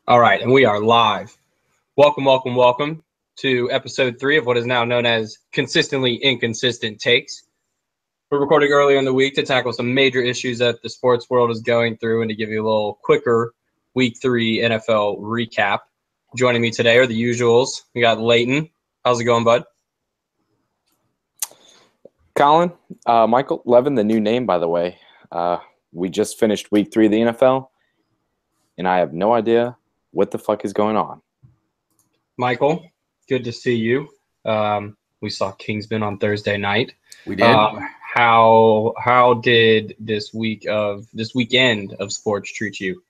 All right, and we are live. Welcome to episode 3 of what is now known as Consistently Inconsistent Takes. We're recording earlier in the week to tackle some major issues that the sports world is going through and to give you a little quicker Week 3 NFL recap. Joining me today are the usuals. We got Leighton. How's it going, bud? Colin, Michael, Levin, the new name, by the way. We just finished Week 3 of the NFL, and I have no idea what the fuck is going on. Michael, good to see you. We saw Kingsman on Thursday night. We did. How did this weekend of sports treat you?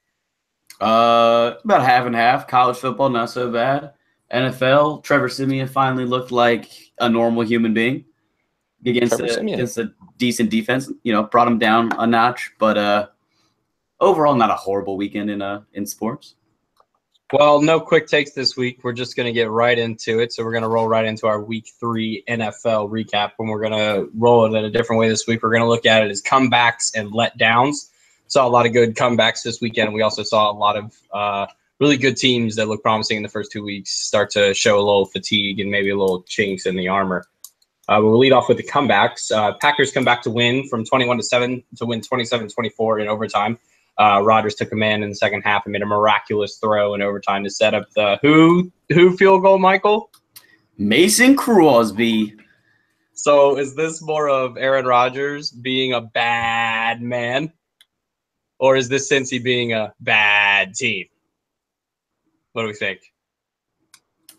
About half and half. College football, not so bad. NFL, Trevor Siemian finally looked like a normal human being against a decent defense. You know, brought him down a notch, but overall, not a horrible weekend in sports. Well, no quick takes this week. We're just going to get right into it. So we're going to roll right into our Week 3 NFL recap, and we're going to roll it in a different way this week. We're going to look at it as comebacks and letdowns. Saw a lot of good comebacks this weekend. We also saw a lot of really good teams that look promising in the first 2 weeks start to show a little fatigue and maybe a little chinks in the armor. We'll lead off with the comebacks. Packers come back to win from 21-7 to win 27-24 in overtime. Rodgers took command in the second half and made a miraculous throw in overtime to set up the who field goal, Michael? Mason Crosby. So is this more of Aaron Rodgers being a bad man? Or is this Cincy being a bad team? What do we think?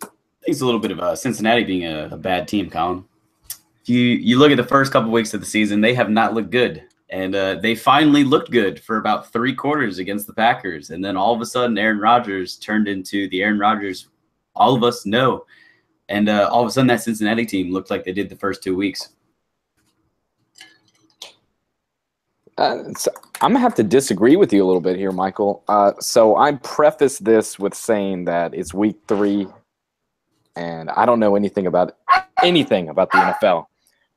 I think it's a little bit of Cincinnati being a bad team, Colin. If you look at the first couple weeks of the season, they have not looked good. And they finally looked good for about 3 quarters against the Packers. And then all of a sudden, Aaron Rodgers turned into the Aaron Rodgers all of us know. And all of a sudden, that Cincinnati team looked like they did the first 2 weeks. So I'm going to have to disagree with you a little bit here, Michael. So I preface this with saying that it's Week 3, and I don't know anything about the NFL.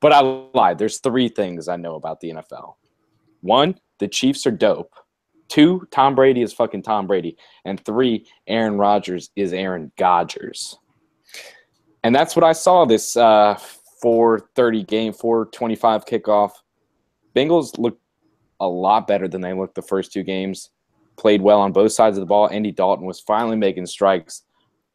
But I lied. There's 3 things I know about the NFL. 1, the Chiefs are dope. 2, Tom Brady is fucking Tom Brady. And 3, Aaron Rodgers is Aaron Godgers. And that's what I saw this 4:30 game, 4:25 kickoff. Bengals looked a lot better than they looked the first 2 games. Played well on both sides of the ball. Andy Dalton was finally making strikes.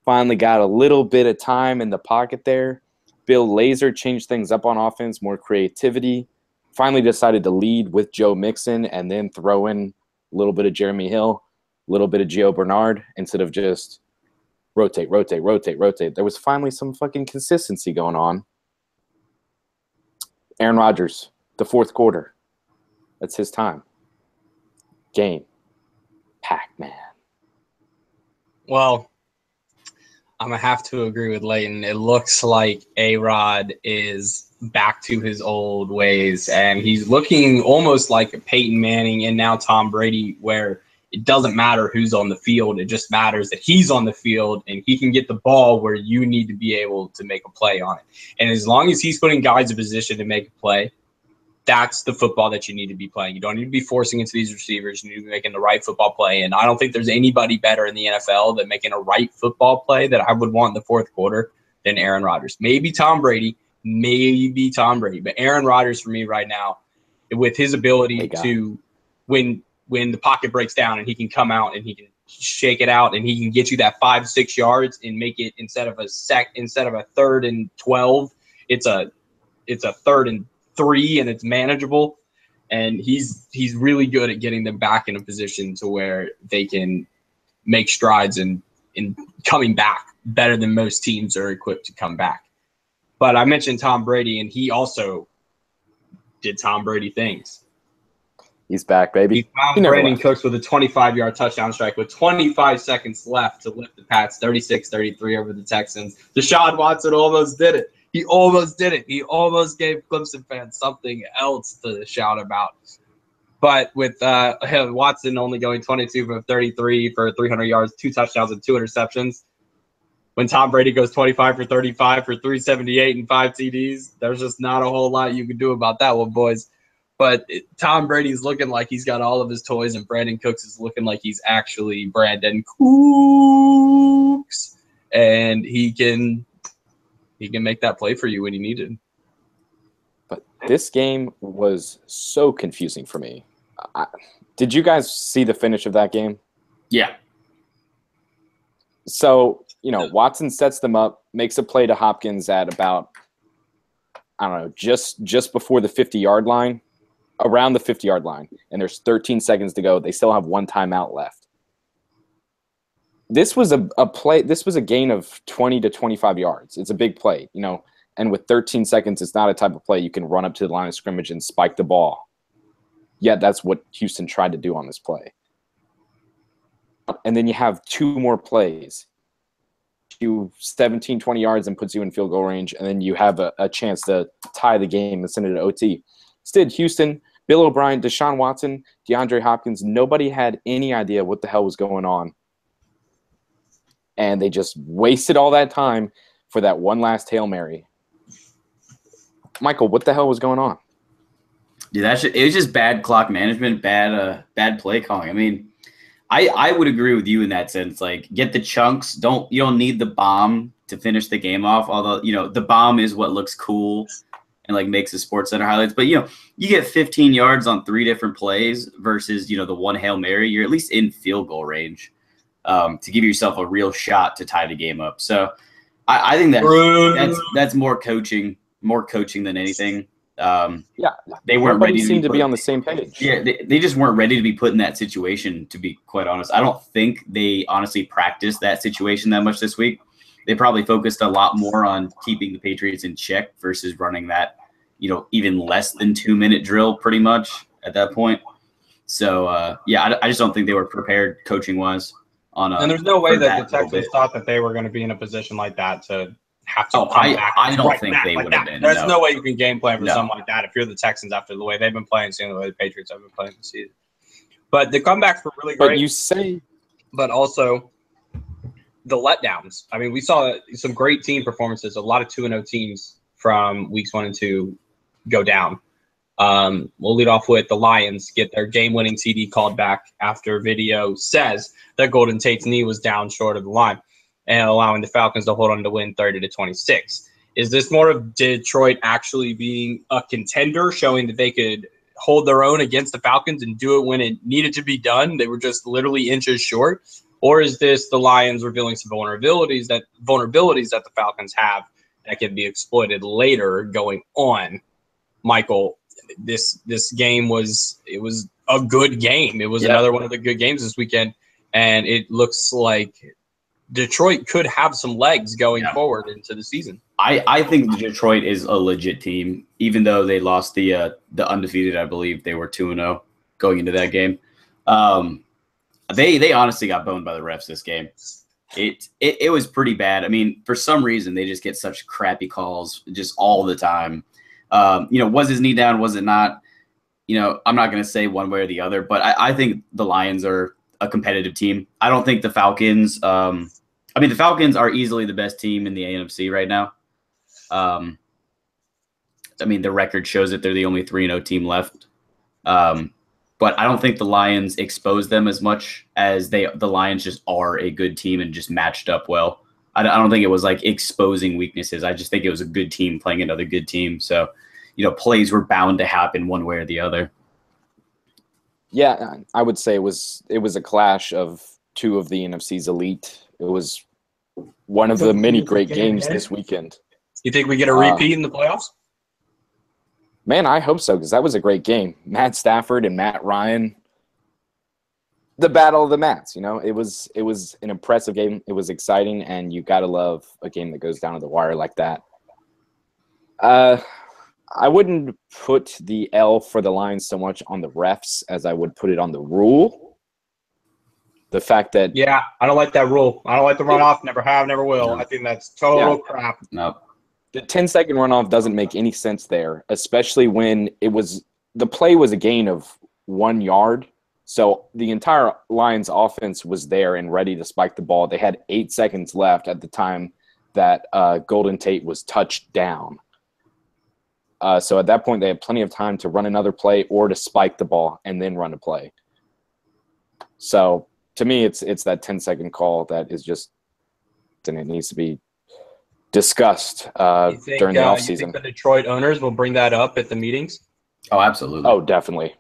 Finally got a little bit of time in the pocket there. Bill Lazor changed things up on offense, more creativity. Finally decided to lead with Joe Mixon and then throw in a little bit of Jeremy Hill, a little bit of Gio Bernard instead of just rotate. There was finally some fucking consistency going on. Aaron Rodgers, the 4th quarter. That's his time. Game. Pac-Man. Well, I'm going to have to agree with Leighton. It looks like A-Rod is back to his old ways, and he's looking almost like a Peyton Manning and now Tom Brady, where it doesn't matter who's on the field. It just matters that he's on the field and he can get the ball where you need to be able to make a play on it. And as long as he's putting guys in position to make a play, that's the football that you need to be playing. You don't need to be forcing into these receivers. You need to be making the right football play. And I don't think there's anybody better in the NFL than making a right football play that I would want in the 4th quarter than Aaron Rodgers. Maybe Tom Brady. But Aaron Rodgers for me right now, with his ability to when the pocket breaks down and he can come out and he can shake it out and he can get you that 5-6 yards and make it instead of a 3rd and 12, it's a 3rd and 3 and it's manageable, and he's really good at getting them back in a position to where they can make strides in coming back better than most teams are equipped to come back. But I mentioned Tom Brady, and he also did Tom Brady things. He's back, baby. He found Brandon Cooks with a 25-yard touchdown strike with 25 seconds left to lift the Pats 36-33 over the Texans. Deshaun Watson almost did it. He almost did it. He almost gave Clemson fans something else to shout about. But with Watson only going 22 for 33 for 300 yards, 2 touchdowns, and 2 interceptions, when Tom Brady goes 25 for 35 for 378 and 5 TDs, there's just not a whole lot you can do about that one, boys. But Tom Brady's looking like he's got all of his toys, and Brandon Cooks is looking like he's actually Brandon Cooks, and he can make that play for you when you need it. But this game was so confusing for me. Did you guys see the finish of that game? Yeah. So, Watson sets them up, makes a play to Hopkins at about, I don't know, just before the 50-yard line, around the 50-yard line, and there's 13 seconds to go. They still have one timeout left. This was a play. This was a gain of 20 to 25 yards. It's a big play, and with 13 seconds, it's not a type of play you can run up to the line of scrimmage and spike the ball. Yet that's what Houston tried to do on this play. And then you have two more plays. You 17, 20 yards and puts you in field goal range, and then you have a chance to tie the game and send it to OT. Instead, Houston, Bill O'Brien, Deshaun Watson, DeAndre Hopkins, nobody had any idea what the hell was going on. And they just wasted all that time for that one last Hail Mary. Michael, what the hell was going on? Dude, it was just bad clock management, bad play calling. I mean, I would agree with you in that sense. Like, get the chunks. You don't need the bomb to finish the game off. Although, the bomb is what looks cool and like makes the Sports Center highlights. But you get 15 yards on 3 different plays versus the one Hail Mary. You're at least in field goal range to give yourself a real shot to tie the game up. So I think that's more coaching than anything. They weren't ready to be on the same page. Yeah, they just weren't ready to be put in that situation, to be quite honest. I don't think they honestly practiced that situation that much this week. They probably focused a lot more on keeping the Patriots in check versus running that, even less than 2-minute drill pretty much at that point. So, I just don't think they were prepared coaching-wise. And there's no way that the Texans thought that they were going to be in a position like that to have to come back. I don't think they would have been. There's no way you can game plan for something like that if you're the Texans after the way they've been playing, seeing the way the Patriots have been playing this season. But the comebacks were really great. But also the letdowns. I mean, we saw some great team performances. A lot of 2-0 teams from weeks 1 and 2 go down. We'll lead off with the Lions get their game-winning TD called back after video says that Golden Tate's knee was down short of the line, and allowing the Falcons to hold on to win 30-26. Is this more of Detroit actually being a contender, showing that they could hold their own against the Falcons and do it when it needed to be done? They were just literally inches short. Or is this the Lions revealing some vulnerabilities that the Falcons have that can be exploited later going on? Michael, this game was a good game. It was another one of the good games this weekend, and it looks like Detroit could have some legs going forward into the season. I think Detroit is a legit team, even though they lost the undefeated. I believe they were 2-0 going into that game. They honestly got boned by the refs this game. It was pretty bad. I mean, for some reason they just get such crappy calls just all the time. Was his knee down? Was it not? I'm not going to say one way or the other, but I think the Lions are a competitive team. I don't think the Falcons. The Falcons are easily the best team in the NFC right now. The record shows that they're the only 3-0 team left. But I don't think the Lions exposed them as much as the Lions just are a good team and just matched up well. I don't think it was like exposing weaknesses. I just think it was a good team playing another good team. So, plays were bound to happen one way or the other. Yeah, I would say it was a clash of two of the NFC's elite. It was one of the many great games this weekend. You think we get a repeat in the playoffs? Man, I hope so, because that was a great game. Matt Stafford and Matt Ryan, the battle of the Mats. It was an impressive game. It was exciting, and you got to love a game that goes down to the wire like that. I wouldn't put the L for the Lions so much on the refs as I would put it on the rule. The fact that I don't like that rule. I don't like the runoff. Never have, never will. No. I think that's total crap. No. The 10-second runoff doesn't make any sense there, especially when the play was a gain of 1 yard. So the entire Lions offense was there and ready to spike the ball. They had 8 seconds left at the time that Golden Tate was touched down. So at that point, they had plenty of time to run another play or to spike the ball and then run a play. So to me, it's that 10-second call that is just, and it needs to be discussed during the offseason. You think the Detroit owners will bring that up at the meetings? Oh, absolutely. Oh, definitely.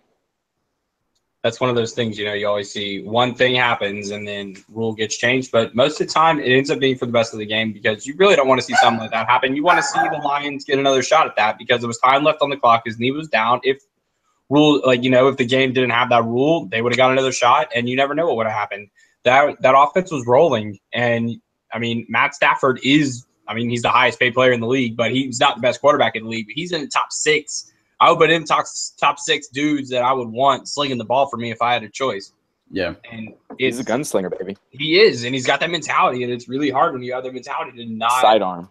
That's one of those things, you always see one thing happens and then rule gets changed. But most of the time, it ends up being for the best of the game because you really don't want to see something like that happen. You want to see the Lions get another shot at that because there was time left on the clock. His knee was down. If if the game didn't have that rule, they would have got another shot, and you never know what would have happened. That offense was rolling, and Matt Stafford he's the highest paid player in the league, but he's not the best quarterback in the league. But he's in the top 6. I would put him top 6 dudes that I would want slinging the ball for me if I had a choice. Yeah, and he's a gunslinger, baby. He is, and he's got that mentality, and it's really hard when you have the mentality to not sidearm.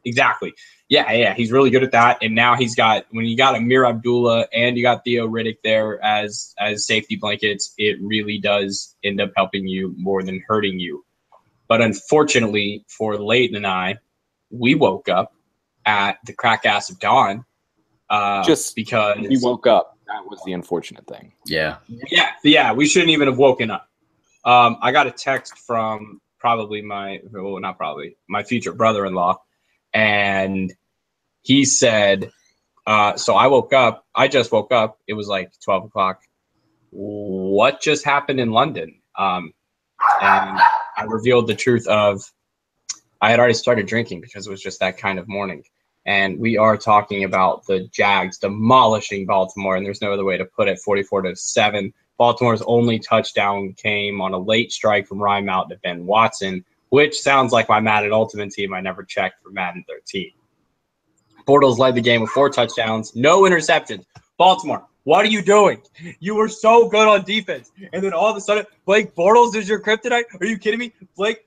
Exactly. Yeah, he's really good at that. And now when you got Amir Abdullah and you got Theo Riddick there as safety blankets, it really does end up helping you more than hurting you. But unfortunately for Leighton and I, we woke up at the crack ass of dawn. Just because we woke up. That was the unfortunate thing. Yeah. We shouldn't even have woken up. I got a text from my future brother-in-law, and he said, so I just woke up. It was like 12 o'clock. What just happened in London? And I revealed the truth of I had already started drinking because it was just that kind of morning. And we are talking about the Jags demolishing Baltimore, and there's no other way to put it, 44-7. Baltimore's only touchdown came on a late strike from Ryan Mount to Ben Watson, which sounds like my Madden Ultimate team I never checked for Madden 13. Bortles led the game with 4 touchdowns, no interceptions. Baltimore, what are you doing? You were so good on defense, and then all of a sudden, Blake Bortles is your kryptonite? Are you kidding me? Blake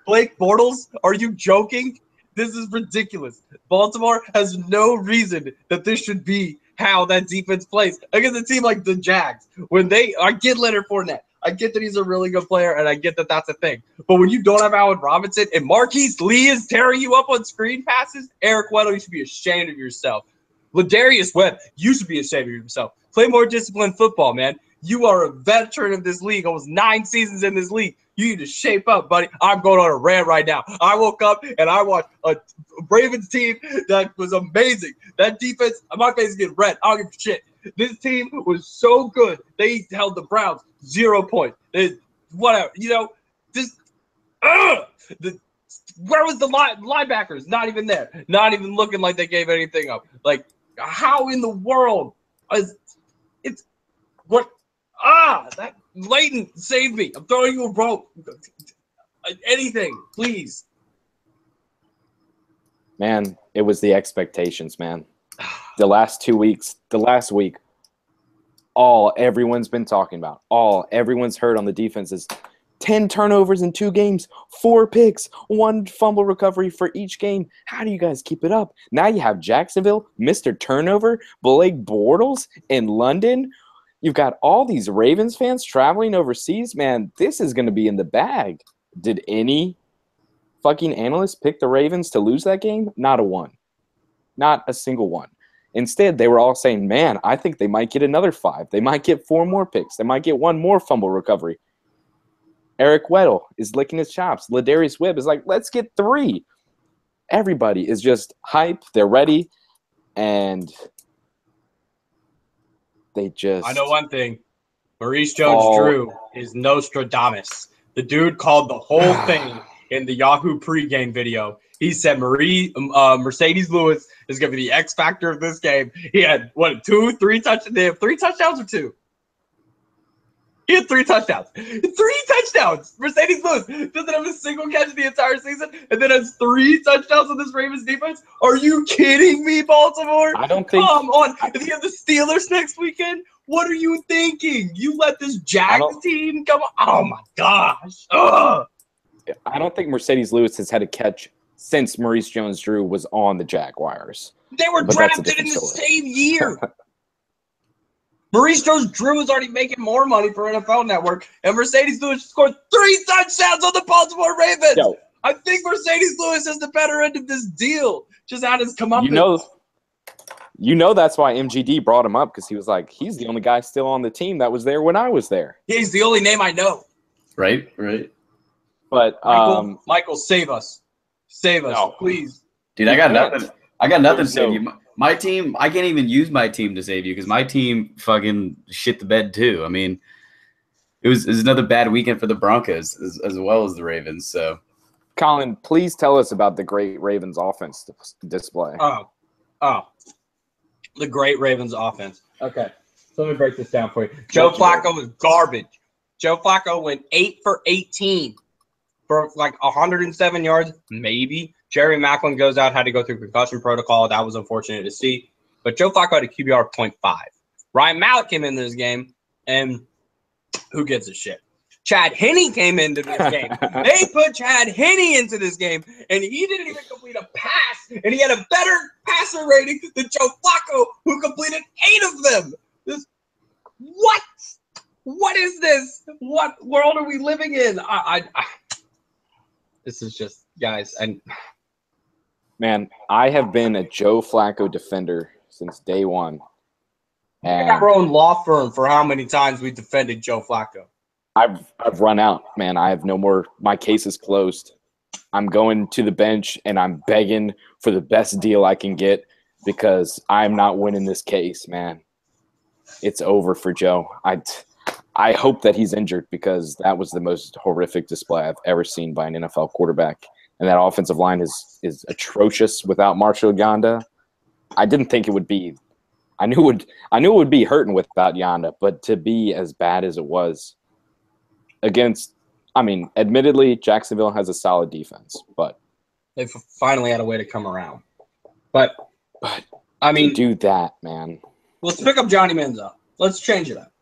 Bortles? Are you joking? This is ridiculous. Baltimore has no reason that this should be how that defense plays against a team like the Jags. I get Leonard Fournette. I get that he's a really good player, and I get that that's a thing. But when you don't have Allen Robinson and Marquise Lee is tearing you up on screen passes, Eric Weddle, you should be ashamed of yourself. Ladarius Webb, you should be ashamed of yourself. Play more disciplined football, man. You are a veteran of this league, almost 9 seasons in this league. You need to shape up, buddy. I'm going on a rant right now. I woke up and I watched a Ravens team that was amazing. That defense, my face is getting red. I don't give a shit. This team was so good. They held the Browns 0 points. Whatever. Where was the linebackers? Not even there. Not even looking like they gave anything up. Like, how in the world that Leighton saved me. I'm throwing you a rope. Anything, please. Man, it was the expectations, man. The last week, everyone's been talking about, everyone's heard on the defense is 10 turnovers in 2 games, 4 picks, 1 fumble recovery for each game. How do you guys keep it up? Now you have Jacksonville, Mr. Turnover, Blake Bortles in London. You've got all these Ravens fans traveling overseas. Man, this is going to be in the bag. Did any fucking analyst pick the Ravens to lose that game? Not a one. Not a single one. Instead, they were all saying, man, I think they might get another 5. They might get 4 more picks. They might get 1 more fumble recovery. Eric Weddle is licking his chops. Ladarius Webb is like, let's get 3. Everybody is just hype. They're ready. And they just... I know one thing. Maurice Jones-Drew is Nostradamus. The dude called the whole thing in the Yahoo pregame video. He said Mercedes Lewis is going to be the X factor of this game. He had, 3 touchdowns? They have 3 touchdowns or 2? He had 3 touchdowns. 3 touchdowns. Mercedes Lewis doesn't have a single catch the entire season and then has 3 touchdowns on this Ravens defense. Are you kidding me, Baltimore? I don't think. Come on. If you have the Steelers next weekend, what are you thinking? You let this Jags team come on. Oh, my gosh. Ugh. I don't think Mercedes Lewis has had a catch since Maurice Jones-Drew was on the Jaguars. They were drafted in the same year. Maurice Jones-Drew is already making more money for NFL Network, and Mercedes Lewis scored 3 touchdowns on the Baltimore Ravens. Yo, I think Mercedes Lewis is the better end of this deal. Just out his comeuppance. You know that's why MGD brought him up, because he was like, he's the only guy still on the team that was there when I was there. He's the only name I know. Right. But Michael, save us. Save us, please. Dude, I got can't. nothing. I got nothing to There's save you. My team, I can't even use my team to save you because my team fucking shit the bed too. I mean, it was another bad weekend for the Broncos as well as the Ravens. So, Colin, please tell us about the great Ravens offense display. Oh, the great Ravens offense. Okay, so let me break this down for you. Joe Flacco was garbage. Joe Flacco went 8 for 18 for like 107 yards, maybe. Jerry Maclin goes out, had to go through concussion protocol. That was unfortunate to see. But Joe Flacco had a QBR .5. Ryan Mallett came into this game, and who gives a shit? Chad Henne came into this game. They put Chad Henne into this game, and he didn't even complete a pass, and he had a better passer rating than Joe Flacco, who completed 8 of them. What? What is this? What world are we living in? This is just, guys, and man, I have been a Joe Flacco defender since day one. And we got our own law firm for how many times we defended Joe Flacco. I've run out, man. I have no more. My case is closed. I'm going to the bench and I'm begging for the best deal I can get because I'm not winning this case, man. It's over for Joe. I hope that he's injured because that was the most horrific display I've ever seen by an NFL quarterback. And that offensive line is atrocious without Marshall Yanda. I didn't think it would be. I knew it would be hurting without Yanda, but to be as bad as it was against, I mean, admittedly, Jacksonville has a solid defense, but they've finally had a way to come around. But I mean, do that, man. Let's pick up Johnny Manziel. Let's change it up.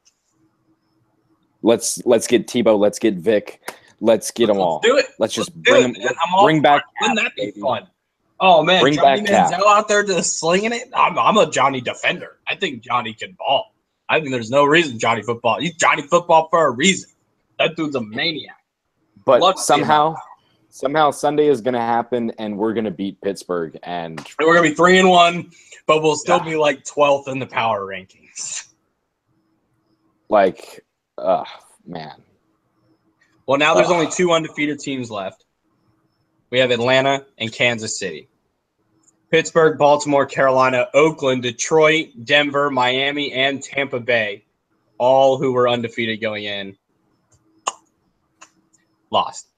Let's get Tebow. Let's get Vic. Let's get them all. Do it. Let's just bring them. Bring back. Wouldn't that be fun? Oh man, bring Johnny back Manziel out there just slinging it. I'm a Johnny defender. I think Johnny can ball. I think there's no reason Johnny football. He's Johnny football for a reason. That dude's a maniac. But somehow Sunday is going to happen, and we're going to beat Pittsburgh, and we're going to be 3-1, but we'll still be like 12th in the power rankings. Like, man. Well, now there's only 2 undefeated teams left. We have Atlanta and Kansas City. Pittsburgh, Baltimore, Carolina, Oakland, Detroit, Denver, Miami, and Tampa Bay, all who were undefeated going in, lost.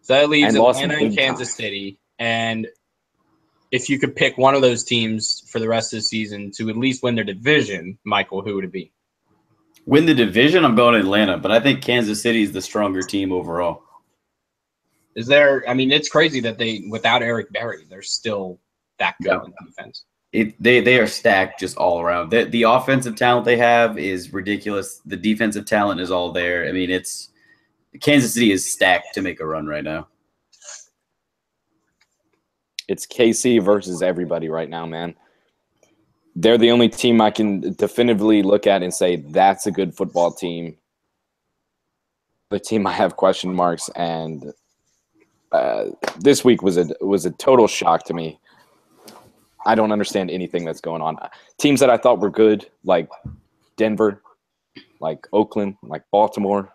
So that leaves Atlanta and Kansas City. And if you could pick one of those teams for the rest of the season to at least win their division, Michael, who would it be? Win the division, I'm going to Atlanta, but I think Kansas City is the stronger team overall. Is there? I mean, it's crazy that they, without Eric Berry, they're still that good in defense. They are stacked just all around. The offensive talent they have is ridiculous. The defensive talent is all there. I mean, Kansas City is stacked to make a run right now. It's KC versus everybody right now, man. They're the only team I can definitively look at and say that's a good football team. The team I have question marks, and this week was a total shock to me. I don't understand anything that's going on. Teams that I thought were good, like Denver, like Oakland, like Baltimore,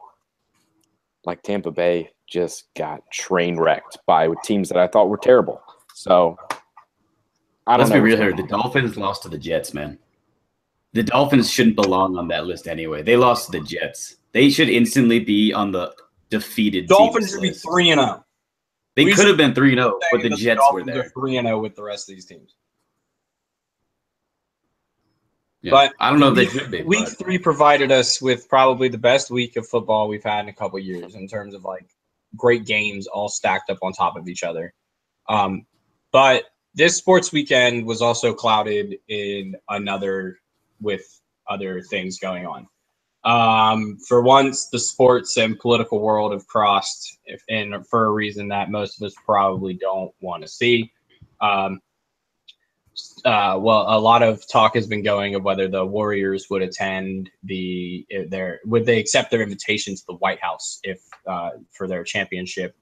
like Tampa Bay, just got train wrecked by teams that I thought were terrible. So I don't know. Let's be real here. The Dolphins lost to the Jets, man. The Dolphins shouldn't belong on that list anyway. They lost to the Jets. They should instantly be on the defeated Dolphins teams should list. be 3-0. They could have been 3-0, but the Jets were there. 3-0 with the rest of these teams. Yeah. But I don't know if they should be. Week 3 provided us with probably the best week of football we've had in a couple of years in terms of like great games all stacked up on top of each other. But this sports weekend was also clouded with other things going on. For once, the sports and political world have crossed, and for a reason that most of us probably don't want to see. Well, a lot of talk has been going of whether the Warriors would attend would they accept their invitation to the White House for their championship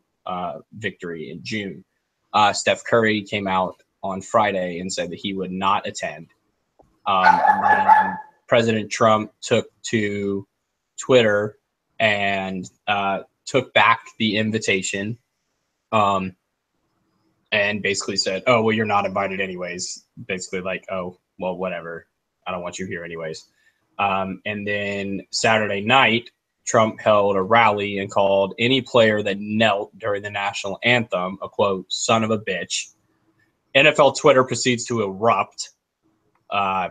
victory in June. Steph Curry came out on Friday and said that he would not attend. And then President Trump took to Twitter and took back the invitation, and basically said, "Oh, well, you're not invited anyways." Basically, like, "Oh, well, whatever. I don't want you here anyways." And then Saturday night, Trump held a rally and called any player that knelt during the national anthem a, quote, son of a bitch. NFL Twitter proceeds to erupt.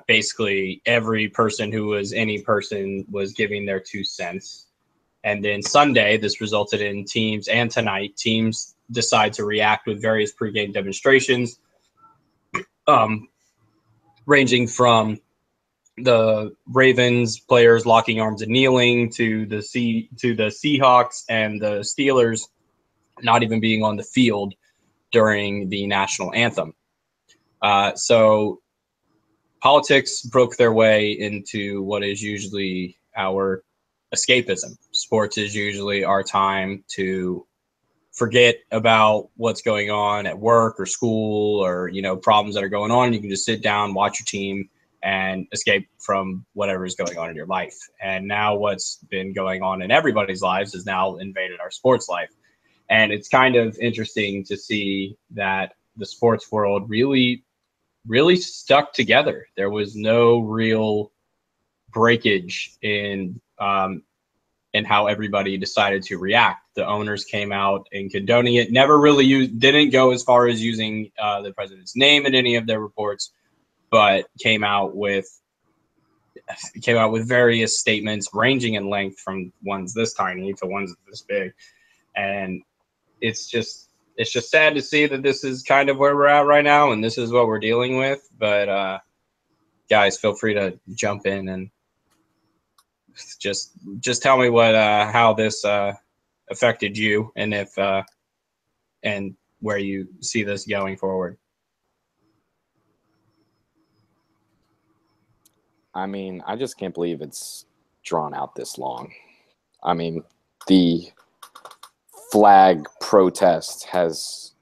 Basically, every person who was any person was giving their 2 cents. And then Sunday, this resulted in teams, and tonight, teams decide to react with various pregame demonstrations, ranging from the Ravens players locking arms and kneeling to the Seahawks and the Steelers not even being on the field during the national anthem. So politics broke their way into what is usually our escapism. Sports is usually our time to forget about what's going on at work or school or, problems that are going on. You can just sit down, watch your team, and escape from whatever is going on in your life. And now what's been going on in everybody's lives has now invaded our sports life. And it's kind of interesting to see that the sports world really stuck together. There was no real breakage in how everybody decided to react. The owners came out and condoning it. Never really didn't go as far as using the president's name in any of their reports, but came out with various statements ranging in length from ones this tiny to ones this big. And it's just sad to see that this is kind of where we're at right now, and this is what we're dealing with. But guys, feel free to jump in and just tell me what how this affected you, and if and where you see this going forward. I mean, I just can't believe it's drawn out this long. I mean, the flag protest has.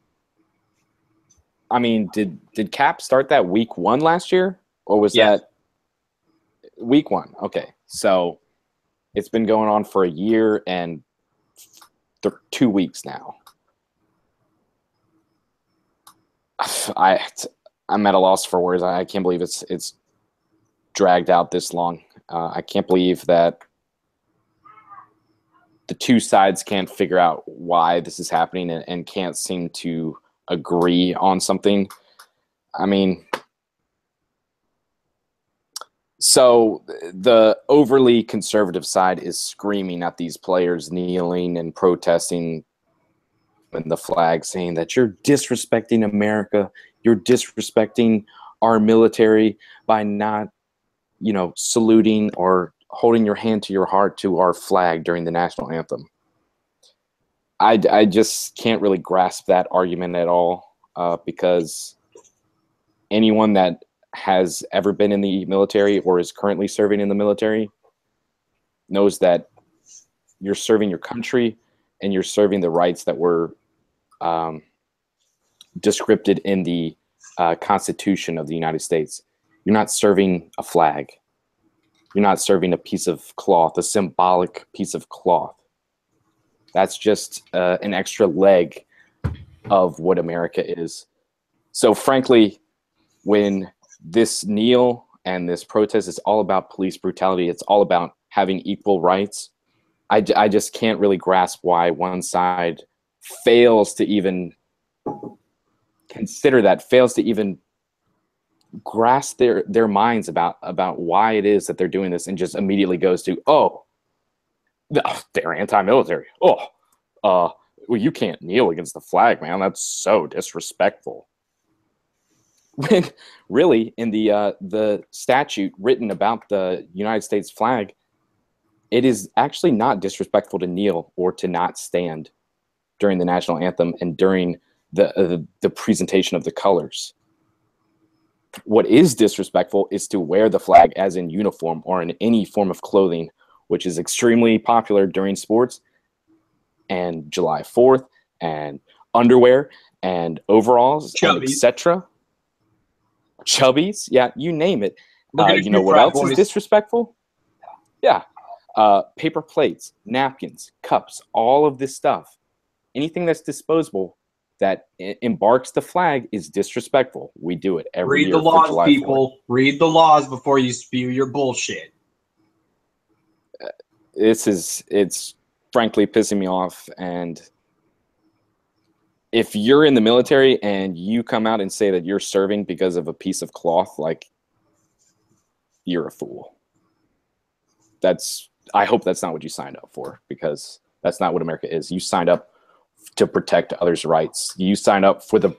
I mean, did Cap start that week 1 last year, or was that week 1? Okay, so it's been going on for a year and 2 weeks now. I'm at a loss for words. I can't believe it's dragged out this long. I can't believe that the two sides can't figure out why this is happening and can't seem to agree on something. I mean, so the overly conservative side is screaming at these players kneeling and protesting and the flag, saying that you're disrespecting America, you're disrespecting our military by not, saluting or holding your hand to your heart to our flag during the national anthem. I just can't really grasp that argument at all, because anyone that has ever been in the military or is currently serving in the military knows that you're serving your country and you're serving the rights that were descripted in the Constitution of the United States. You're not serving a flag. You're not serving a piece of cloth, a symbolic piece of cloth. That's just an extra leg of what America is. So frankly, when this kneel and this protest is all about police brutality, it's all about having equal rights, I just can't really grasp why one side fails to even consider that, fails to even grasp their minds about why it is that they're doing this, and just immediately goes to, they're anti-military. Well, you can't kneel against the flag, man. That's so disrespectful. When really, in the statute written about the United States flag, it is actually not disrespectful to kneel or to not stand during the national anthem and during the presentation of the colors. What is disrespectful is to wear the flag as in uniform or in any form of clothing, which is extremely popular during sports and July 4th and underwear and overalls, etc. Chubbies, yeah, you name it. We're gonna You know do what Frat else is Boys. disrespectful? Yeah. Paper plates, napkins, cups, all of this stuff. Anything that's disposable that embarks the flag is disrespectful. We do it every Read year the for laws, July 4th. people. Read the laws before you spew your bullshit. It's frankly pissing me off. And if you're in the military and you come out and say that you're serving because of a piece of cloth, like, you're a fool. I hope that's not what you signed up for, because that's not what America is. You signed up to protect others' rights. You signed up for the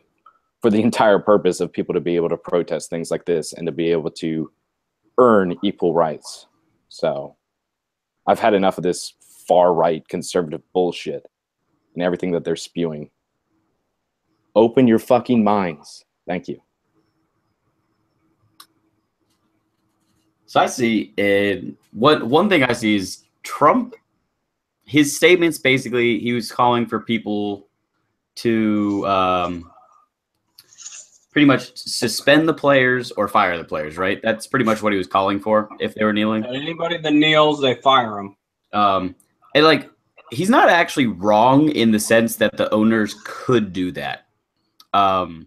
entire purpose of people to be able to protest things like this and to be able to earn equal rights. So I've had enough of this far-right conservative bullshit and everything that they're spewing. Open your fucking minds. Thank you. So I see one thing I see is Trump, his statements, basically he was calling for people to pretty much suspend the players or fire the players, right? That's pretty much what he was calling for if they were kneeling. Anybody that kneels, they fire them. And like, he's not actually wrong in the sense that the owners could do that. Because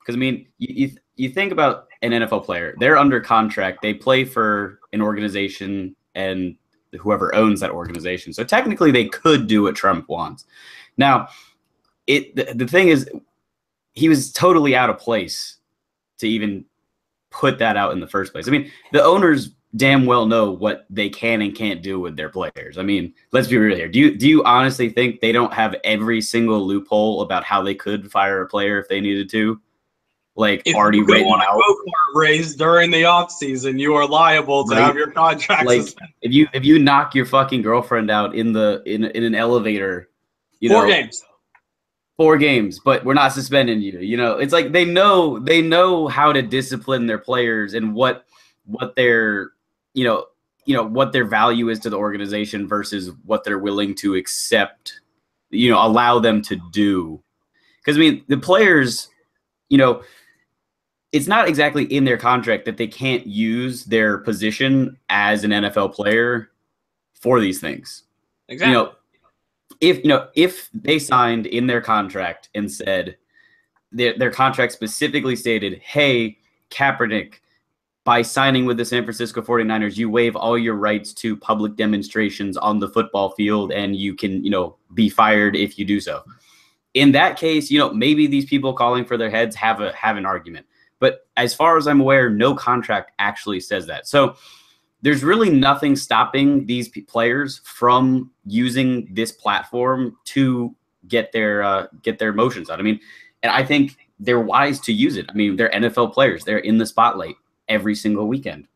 I mean, you think about an NFL player, they're under contract, they play for an organization and whoever owns that organization. So technically they could do what Trump wants. Now, the thing is, he was totally out of place to even put that out in the first place. I mean, the owners damn well know what they can and can't do with their players. I mean, let's be real here. Do you honestly think they don't have every single loophole about how they could fire a player if they needed to? Like, if already you go written on a out. go-kart race during the off season, you are liable to Right. have your contract Like, suspended. if you knock your fucking girlfriend out in an elevator, you 4 know, games. 4 games, but we're not suspending you. You know, it's like they know how to discipline their players and what their what their value is to the organization versus what they're willing to accept, allow them to do. Because I mean, the players, it's not exactly in their contract that they can't use their position as an NFL player for these things. Exactly. If they signed in their contract and said their contract specifically stated, hey, Kaepernick, by signing with the San Francisco 49ers, you waive all your rights to public demonstrations on the football field, and you can, be fired if you do so. In that case, maybe these people calling for their heads have an argument. But as far as I'm aware, no contract actually says that. So there's really nothing stopping these players from using this platform to get their emotions out. I mean, and I think they're wise to use it. I mean, they're NFL players. They're in the spotlight every single weekend.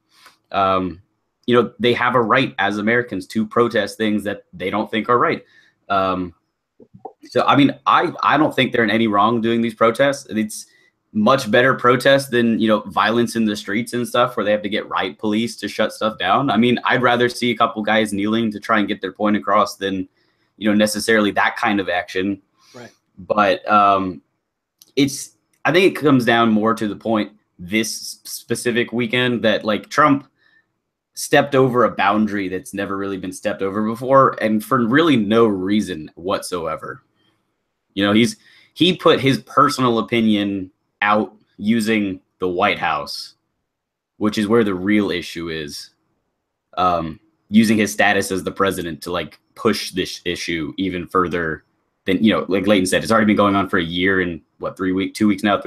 They have a right as Americans to protest things that they don't think are right. So, I mean, I don't think they're in any wrong doing these protests. It's much better protest than, violence in the streets and stuff where they have to get riot police to shut stuff down. I mean, I'd rather see a couple guys kneeling to try and get their point across than, necessarily that kind of action. Right. But I think it comes down more to the point this specific weekend that, like, Trump stepped over a boundary that's never really been stepped over before, and for really no reason whatsoever. He put his personal opinion out using the White House, which is where the real issue is, using his status as the president to, like, push this issue even further than, like Leighton said, it's already been going on for a year and 3 weeks now.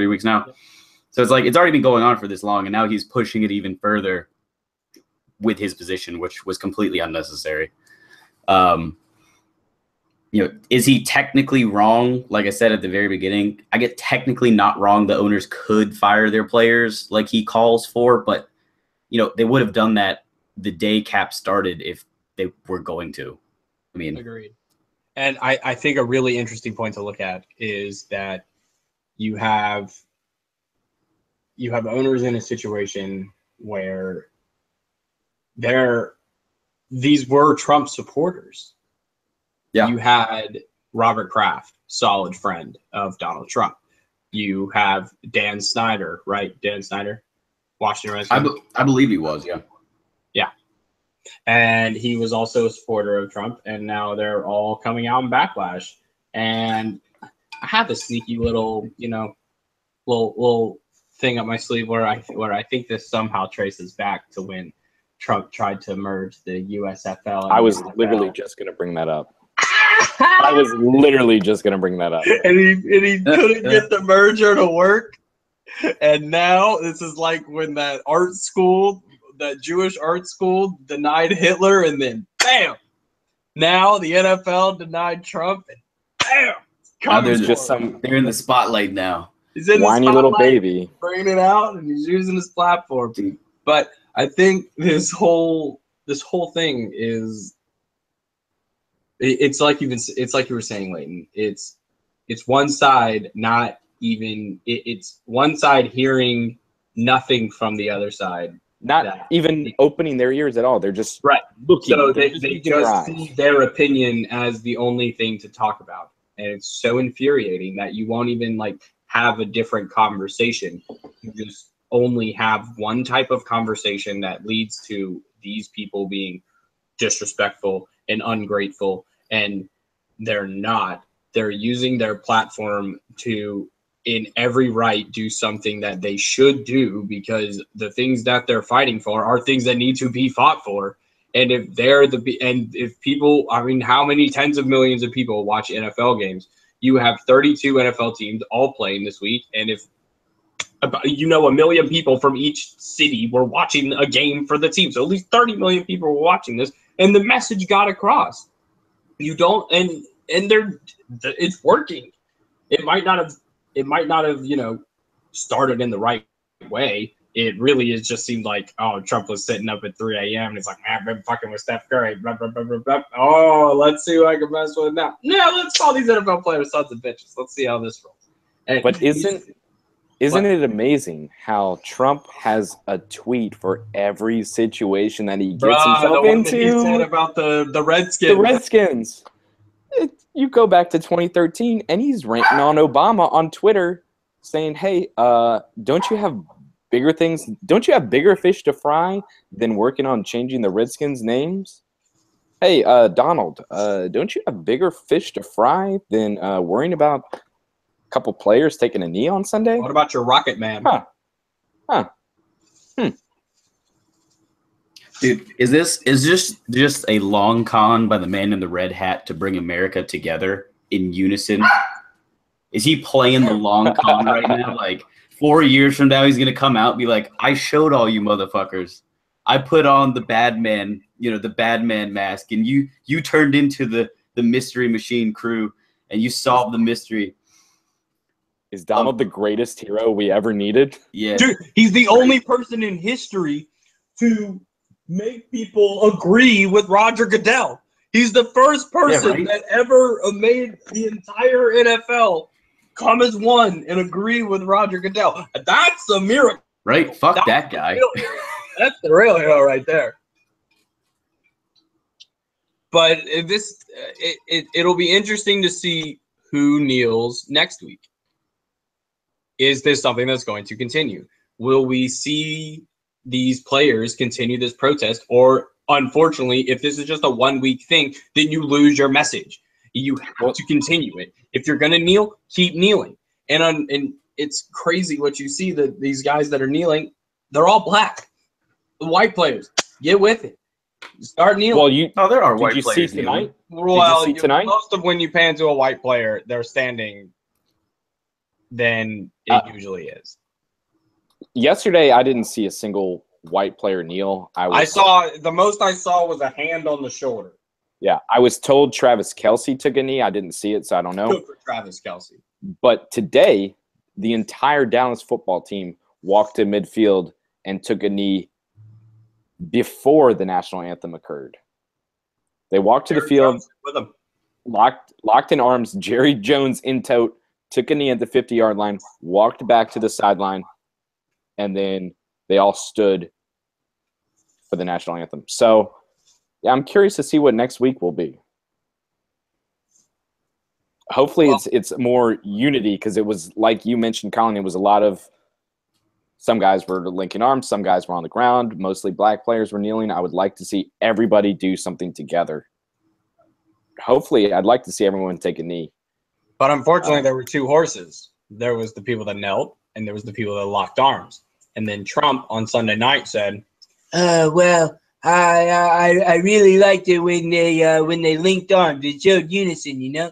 So it's like, it's already been going on for this long, and now he's pushing it even further with his position, which was completely unnecessary. Is he technically wrong? Like I said at the very beginning, I get technically not wrong. The owners could fire their players like he calls for, but, they would have done that the day cap started if they were going to. I mean, Agreed. And I think a really interesting point to look at is that you have owners in a situation where these were Trump supporters. yeah, You had Robert Kraft, solid friend of Donald Trump. You have Dan Snyder, right? Dan Snyder? Washington Redskins. I believe he was, yeah. Yeah. And he was also a supporter of Trump, and now they're all coming out in backlash. And I have a sneaky little, little thing up my sleeve where I think this somehow traces back to when Trump tried to merge the USFL. And I was the NFL. literally just going to bring that up. I was literally just going to bring that up. and he couldn't get the merger to work. And now this is like when that Jewish art school denied Hitler, and then bam, now the NFL denied Trump, and bam, Now they're in the spotlight now. He's in whiny the little spotlight, baby, bringing it out, and he's using his platform. But I think this whole thing is. It's like you were saying, Leighton. It's one side not even. It's one side hearing nothing from the other side. not even opening their ears at all. They're just Right. looking. So They're they using their just eyes. see their opinion as the only thing to talk about, and it's so infuriating that you won't even have a different conversation. You just only have one type of conversation that leads to these people being disrespectful and ungrateful, and they're using their platform to in every right do something that they should do, because the things that they're fighting for are things that need to be fought for. And if people, I mean, how many tens of millions of people watch NFL games? You have 32 NFL teams all playing this week, and if a million people from each city were watching a game for the team, so at least 30 million people were watching this, and the message got across. You don't, and it's working. It might not have started in the right way. It really is just seemed like, oh, Trump was sitting up at 3 a.m. and it's like, I've been fucking with Steph Curry. Blah, blah, blah, blah, blah. Oh, let's see who I can mess with now. No, let's call these NFL players sons of bitches. Let's see how this rolls. And But isn't it amazing how Trump has a tweet for every situation that he gets himself the one into? that he said about the Redskins. The Redskins. You go back to 2013, and he's ranting on Obama on Twitter, saying, "Hey, don't you have bigger things? Don't you have bigger fish to fry than working on changing the Redskins' names? Hey, Donald, don't you have bigger fish to fry than worrying about a couple players taking a knee on Sunday? What about your Rocket Man? Dude, is this just a long con by the man in the red hat to bring America together in unison? Is he playing the long con right now? Like 4 years from now, he's gonna come out and be like, "I showed all you motherfuckers. I put on the bad man, the bad man mask, and you turned into the mystery machine crew, and you solved the mystery." Is Donald the greatest hero we ever needed? Yeah, Dude, he's the only person in history to make people agree with Roger Goodell. He's the first person that ever made the entire NFL come as one and agree with Roger Goodell. That's a miracle. Right? Fuck that guy. That's the real hero right there. But it'll be interesting to see who kneels next week. Is this something that's going to continue? Will we see these players continue this protest? Or unfortunately, if this is just a 1 week thing, then you lose your message. You have to continue it. If you're going to kneel, keep kneeling. And it's crazy what you see, that these guys that are kneeling, they're all black. The white players, get with it. Start kneeling. Well, there are white did you players see tonight? Well, did you see tonight? Most of when you pan to a white player, they're standing than it usually is. Yesterday, I didn't see a single white player kneel. The most I saw was a hand on the shoulder. Yeah, I was told Travis Kelce took a knee. I didn't see it, so I don't know. Good for Travis Kelce. But today, the entire Dallas football team walked to midfield and took a knee before the national anthem occurred. They walked to the field, with him. locked in arms. Jerry Jones in tote, took a knee at the 50-yard line, walked back to the sideline, and then they all stood for the national anthem. So, yeah, I'm curious to see what next week will be. Hopefully it's more unity, because it was, like you mentioned, Colin, it was a lot of Some guys were linking arms. Some guys were on the ground. Mostly black players were kneeling. I would like to see everybody do something together. Hopefully, I'd like to see everyone take a knee. But unfortunately, there were two horses. There was the people that knelt, and there was the people that locked arms. And then Trump on Sunday night said, well, I really liked it when they linked arms. It showed unison, you know?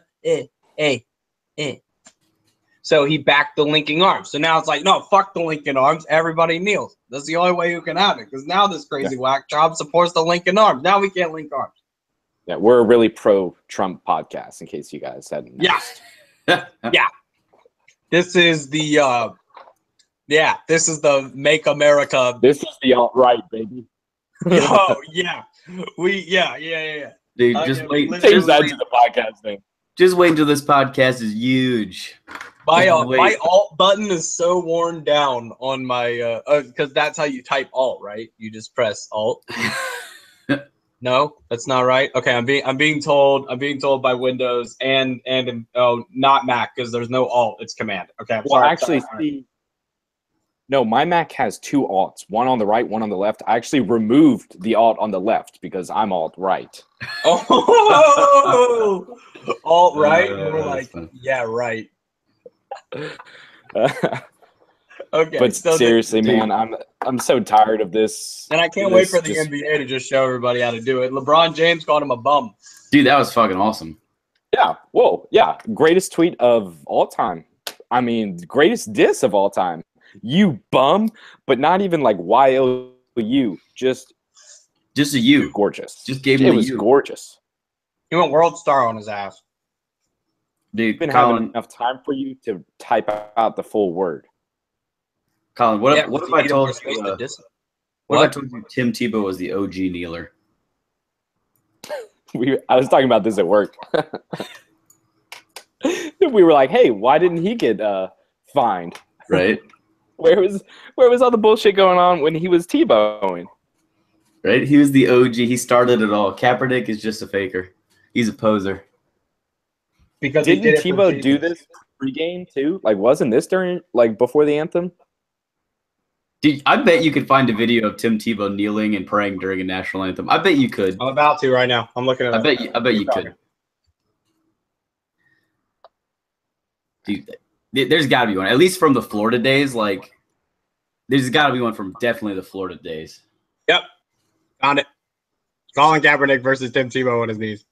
So he backed the linking arms. So now it's like, no, fuck the linking arms. Everybody kneels. That's the only way you can have it. Because now this crazy whack job supports the linking arms. Now we can't link arms. Yeah, we're a really pro-Trump podcast, in case you guys hadn't noticed. Yeah. This is the this is the Make America. This is the alt-right, baby. Oh, yeah. Yeah. Dude, just wait. Change that to the podcast name. Just wait until this podcast is huge. My alt button is so worn down on my because that's how you type alt, right? You just press alt. No, that's not right. Okay, I'm being told by Windows and not Mac because there's no alt. It's command. Okay, I'm sorry. No, my Mac has two alts, one on the right, one on the left. I actually removed the alt on the left because I'm alt right. Oh, alt right. And we're like, yeah, right. Okay, but seriously, man, I'm so tired of this. And I can't wait for the NBA to just show everybody how to do it. LeBron James called him a bum. Dude, that was fucking awesome. Yeah. Whoa. Yeah. Greatest tweet of all time. I mean, greatest diss of all time. You bum, but not even like YOU. Just a you. Gorgeous. Just gave him it was you. Gorgeous. He went world star on his ass. Dude, been having enough time for you to type out the full word. Colin, what if I told you? What if I told you Tim Tebow was the OG kneeler? I was talking about this at work. We were like, "Hey, why didn't he get fined?" Right? Where was all the bullshit going on when he was Tebowing? Right? He was the OG. He started it all. Kaepernick is just a faker. He's a poser. Because didn't Tebow do this pregame too? Like, wasn't this during before the anthem? Dude, I bet you could find a video of Tim Tebow kneeling and praying during a national anthem. I bet you could. I'm about to right now. I'm looking at it. I bet you could. Dude, there's got to be one. At least from the Florida days. Like, there's got to be one from definitely the Florida days. Yep. Found it. Colin Kaepernick versus Tim Tebow on his knees.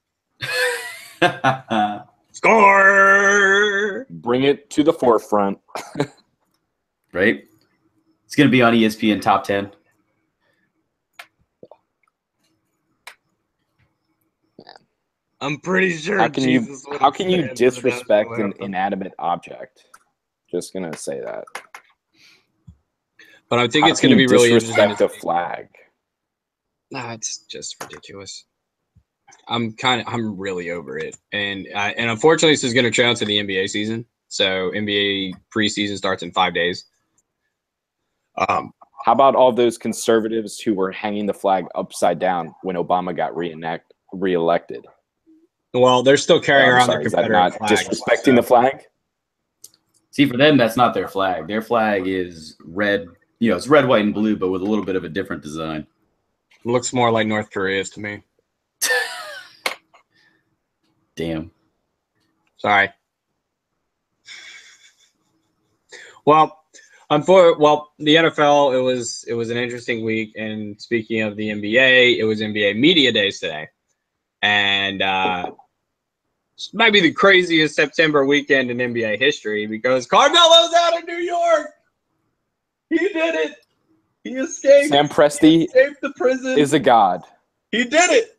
Score! Bring it to the forefront. Right? It's going to be on ESPN Top 10. I'm pretty sure. How can you disrespect an inanimate object? Just going to say that. But I think it's going to be really interesting. Disrespect a flag. Nah, it's just ridiculous. I'm really over it, and unfortunately, this is going to turn out to the NBA season. So NBA preseason starts in 5 days. How about all those conservatives who were hanging the flag upside down when Obama got reelected? Well, they're still carrying around their Confederate flag. Disrespecting the flag? See, for them, that's not their flag. Their flag is red. It's red, white, and blue, but with a little bit of a different design. It looks more like North Korea's to me. Damn. Sorry. Well, the NFL, it was an interesting week. And speaking of the NBA, it was NBA Media Days today. And this might be the craziest September weekend in NBA history because Carmelo's out of New York. He did it. He escaped. Sam Presti escaped the prison. Is a god. He did it.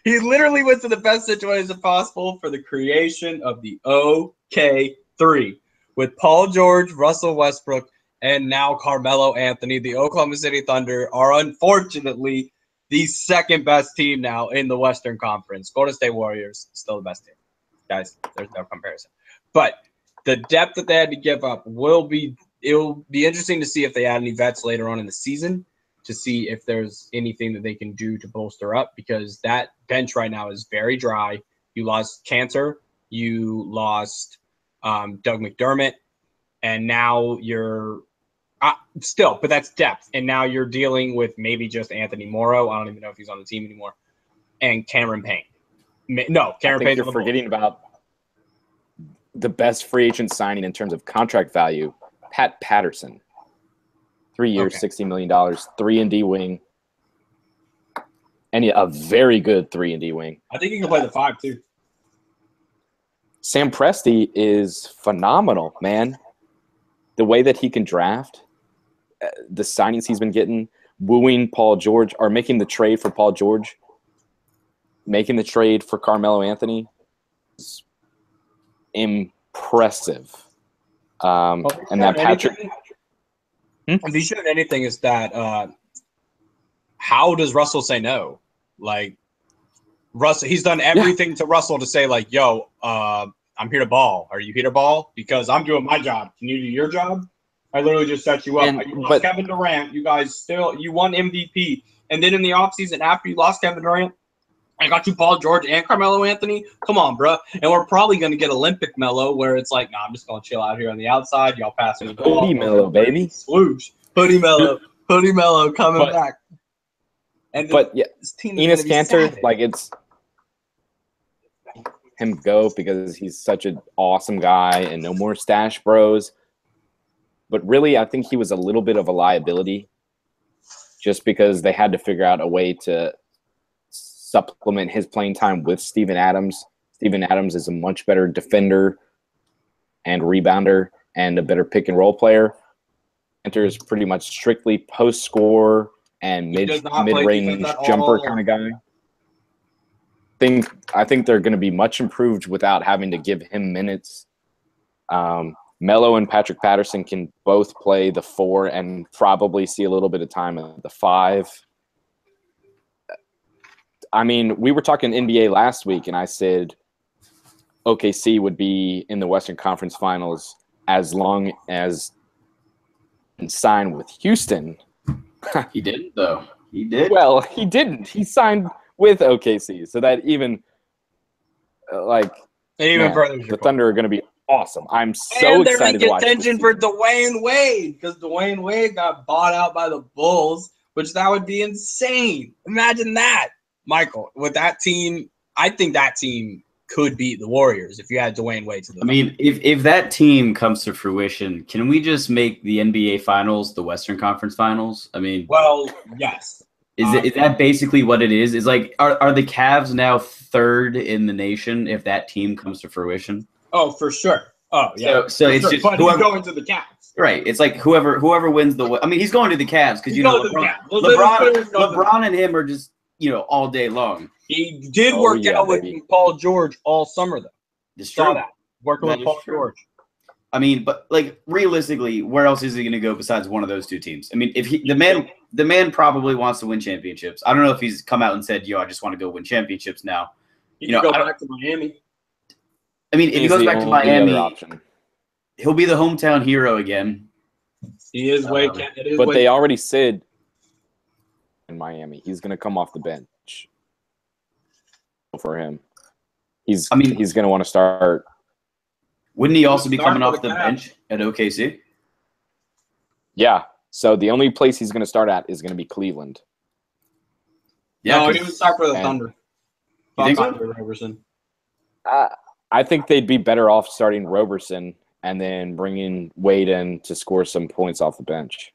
He literally went to the best situation possible for the creation of the OK3 with Paul George, Russell Westbrook, and now Carmelo Anthony. The Oklahoma City Thunder are unfortunately the second best team now in the Western Conference. Golden State Warriors, still the best team. Guys, there's no comparison. But the depth that they had to give up it'll be interesting to see if they add any vets later on in the season to see if there's anything that they can do to bolster up because that bench right now is very dry. You lost Cantor, you lost Doug McDermott, and now Still, but that's depth. And now you're dealing with maybe just Anthony Morrow. I don't even know if he's on the team anymore. And Cameron Payne. No, Cameron Payne. You're forgetting about the best free agent signing in terms of contract value, Pat Patterson. 3 years, $60 million, 3-and-D wing. And a very good 3-and-D wing. I think he can play the 5 too. Sam Presti is phenomenal, man. The way that he can draft, the signings he's been getting, wooing Paul George, or making the trade for Paul George, making the trade for Carmelo Anthony is impressive. And that Patrick... If he showed anything, is that how does Russell say no? Like, Russell, he's done everything to Russell to say, like, yo, I'm here to ball. Are you here to ball? Because I'm doing my job. Can you do your job? I literally just set you up. You lost Kevin Durant. You guys you won MVP. And then in the offseason, after you lost Kevin Durant, I got you Paul George and Carmelo Anthony. Come on, bro. And we're probably going to get Olympic Melo where it's like, nah, I'm just going to chill out here on the outside. Y'all pass me the ball. Hoodie Melo, baby. Swoosh. Hoodie Melo. Hoodie Melo coming back. And this team Enes Kanter, like, it's him go because he's such an awesome guy and no more stash bros. But really, I think he was a little bit of a liability just because they had to figure out a way to supplement his playing time with Steven Adams. Steven Adams is a much better defender and rebounder and a better pick-and-roll player. Kanter is pretty much strictly post-score and mid-range jumper kind of guy. I think they're going to be much improved without having to give him minutes. Melo and Patrick Patterson can both play the 4 and probably see a little bit of time at the 5. I mean, we were talking NBA last week, and I said OKC would be in the Western Conference Finals as long as sign with Houston. He didn't, though. He did. Well, he didn't. He signed with OKC, so that even further. The Thunder are going to be awesome. I'm so excited to watch this. Attention for Dwayne Wade because Dwayne Wade got bought out by the Bulls, which that would be insane. Imagine that, Michael. With that team, I think that team could beat the Warriors if you had Dwayne Wade to the. I mean, if that team comes to fruition, can we just make the NBA Finals the Western Conference Finals? I mean, well, yes. Is that basically what it is? Is like, are the Cavs now 3rd in the nation if that team comes to fruition? Oh, for sure. Oh, yeah. So it's just whoever going to the Cavs. Right. It's like whoever wins the. I mean, he's going to the Cavs because LeBron and him are just all day long. He did work out with Paul George all summer though. Just saw that working with Paul George. I mean, but like realistically, where else is he going to go besides one of those two teams? I mean, if the man probably wants to win championships. I don't know if he's come out and said, "Yo, I just want to go win championships now." He can go back to Miami. I mean, if he goes back to Miami, he'll be the hometown hero again. He is but they already said in Miami he's going to come off the bench for him. He's going to want to start. Wouldn't he also be coming off the bench at OKC? Yeah. So the only place he's going to start at is going to be Cleveland. Yeah, no, he would start for the Thunder. You think so? Roberson. I think they'd be better off starting Roberson and then bringing Wade in to score some points off the bench.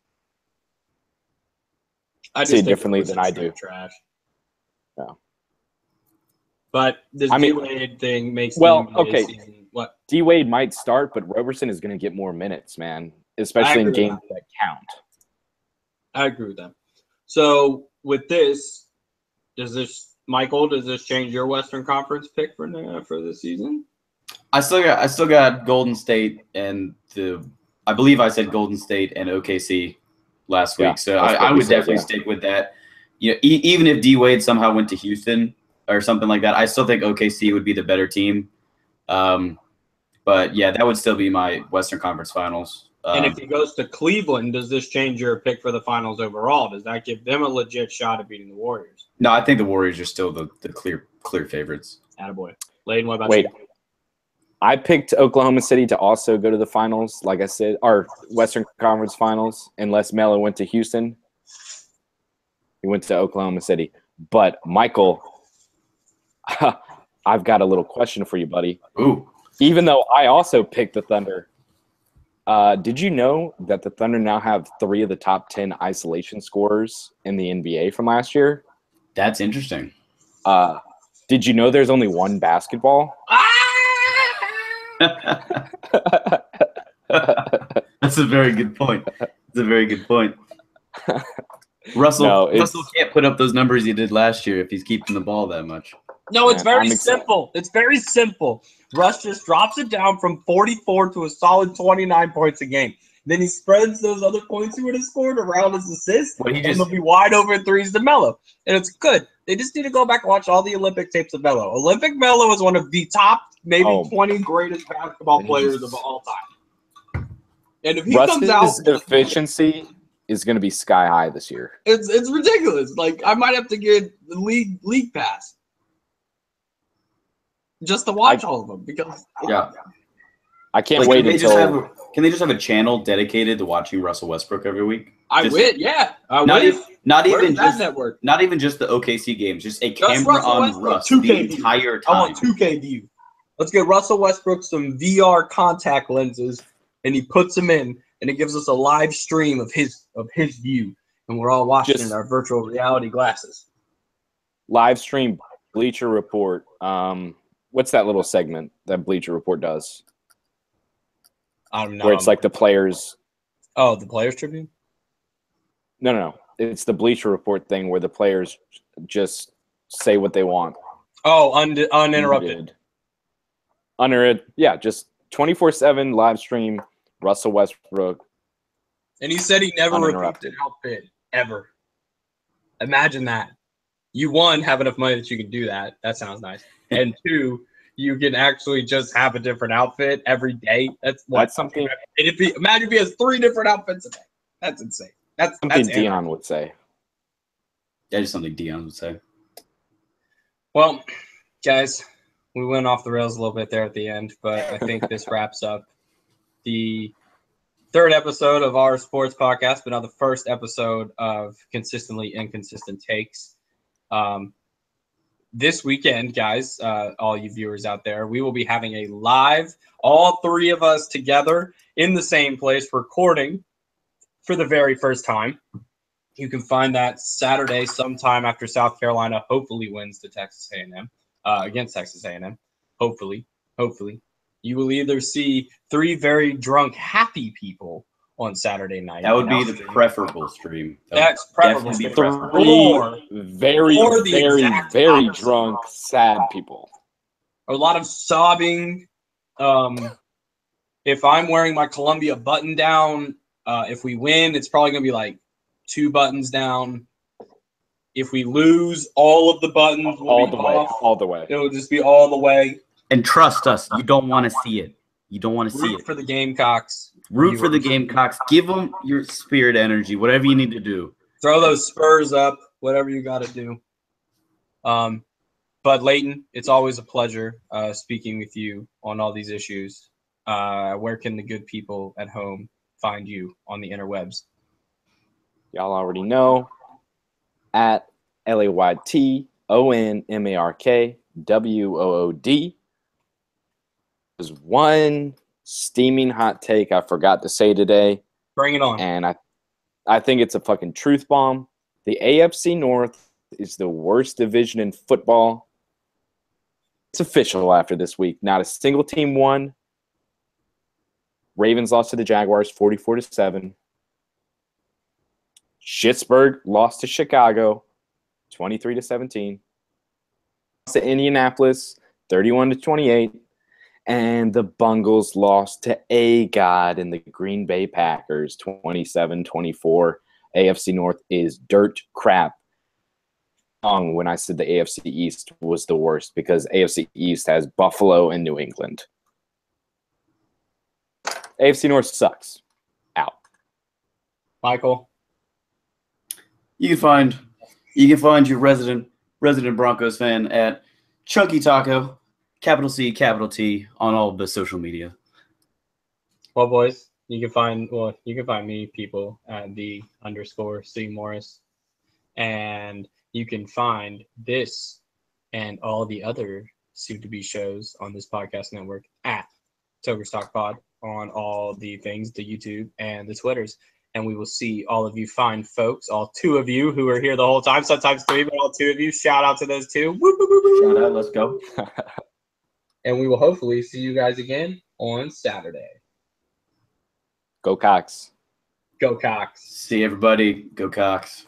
I see it differently than I do. Trash. Yeah. But this D-Wade thing makes okay. Season, what? D-Wade might start, but Roberson is going to get more minutes, man, especially in games that count. I agree with that. So with this, does this change your Western Conference pick for the season? I still got Golden State and I believe I said Golden State and OKC last week, so I would definitely stick with that. Even if D-Wade somehow went to Houston or something like that, I still think OKC would be the better team. But yeah, that would still be my Western Conference Finals. And if he goes to Cleveland, does this change your pick for the finals overall? Does that give them a legit shot at beating the Warriors? No, I think the Warriors are still the clear favorites. Attaboy. Layden, what about you? I picked Oklahoma City to also go to the finals, like I said, our Western Conference Finals, unless Melo went to Houston. He went to Oklahoma City. But, Michael, I've got a little question for you, buddy. Ooh. Even though I also picked the Thunder, did you know that the Thunder now have 3 of the top 10 isolation scorers in the NBA from last year? That's interesting. Did you know there's only one basketball? That's a very good point. Russell can't put up those numbers he did last year if he's keeping the ball that much. No, it's very simple. It's very simple. Russ just drops it down from 44 to a solid 29 points a game. Then he spreads those other points he would have scored around his assists, and they'll be wide open threes to Melo. And it's good. They just need to go back and watch all the Olympic tapes of Melo. Olympic Melo is one of the top, maybe 20 greatest basketball players of all time. And if he comes out, Russ's efficiency is going to be sky high this year. It's ridiculous. Like, I might have to get the league pass just to watch all of them because I can't wait until. Can they just have a channel dedicated to watching Russell Westbrook every week? I would. Not even just the OKC games, just a camera on Russ the entire time. I want 2K view. Let's get Russell Westbrook some VR contact lenses, and he puts them in, and it gives us a live stream of his view, and we're all watching in our virtual reality glasses. Live stream Bleacher Report. What's that little segment that Bleacher Report does? I don't know. Where it's like the players. Oh, the Players Tribune? No. It's the Bleacher Report thing where the players just say what they want. Oh, uninterrupted. Yeah, just 24/7 live stream Russell Westbrook. And he said he never repeats an outfit ever. Imagine that. You, one, have enough money that you can do that. That sounds nice. And two, you can actually just have a different outfit every day. That's something. And imagine if he has 3 different outfits a day. That's insane. That's something Dion would say. That is something Dion would say. Well, guys, we went off the rails a little bit there at the end, but I think this wraps up the 3rd episode of our sports podcast, but now the 1st episode of Consistently Inconsistent Takes. This weekend, guys, all you viewers out there, we will be having a live, all 3 of us together in the same place, recording for the very first time. You can find that Saturday sometime after South Carolina hopefully wins to Texas A&M, against Texas A&M. Hopefully. You will either see 3 very drunk, happy people on Saturday night. That would be the preferable stream. That's preferable. 3 very drunk, sad people. A lot of sobbing. If I'm wearing my Columbia button down, if we win, it's probably going to be like 2 buttons down. If we lose, all of the buttons will all be the off. way. All the way. It will just be all the way. And trust us, you don't want to see it. You don't want to see it. For the Gamecocks. Root for the Gamecocks. Give them your spirit energy, whatever you need to do. Throw those Spurs up, whatever you got to do. But Leighton, it's always a pleasure speaking with you on all these issues. Where can the good people at home find you on the interwebs? Y'all already know. At LaytonMarkwOOD. There's one steaming hot take I forgot to say today. Bring it on. And I think it's a fucking truth bomb. The AFC North is the worst division in football. It's official after this week. Not a single team won. Ravens lost to the Jaguars 44-7. Pittsburgh lost to Chicago 23-17. Lost to Indianapolis 31-28. And the Bungles lost to A-God and the Green Bay Packers 27-24. AFC North is dirt crap. When I said the AFC East was the worst because AFC East has Buffalo and New England. AFC North sucks. Out. Michael? You can find your resident Broncos fan at Chunky Taco capital C, capital T on all of the social media. Well, boys, you can find me, people, at _C Morris. And you can find this and all the other soon-to-be shows on this podcast network at Togerstock Pod on all the things, the YouTube and the Twitters. And we will see all of you fine folks, all two of you who are here the whole time, sometimes three, but all two of you. Shout out to those two. Woo, woo, woo, woo. Shout out, let's go. And we will hopefully see you guys again on Saturday. Go Cox. Go Cox. See everybody. Go Cox.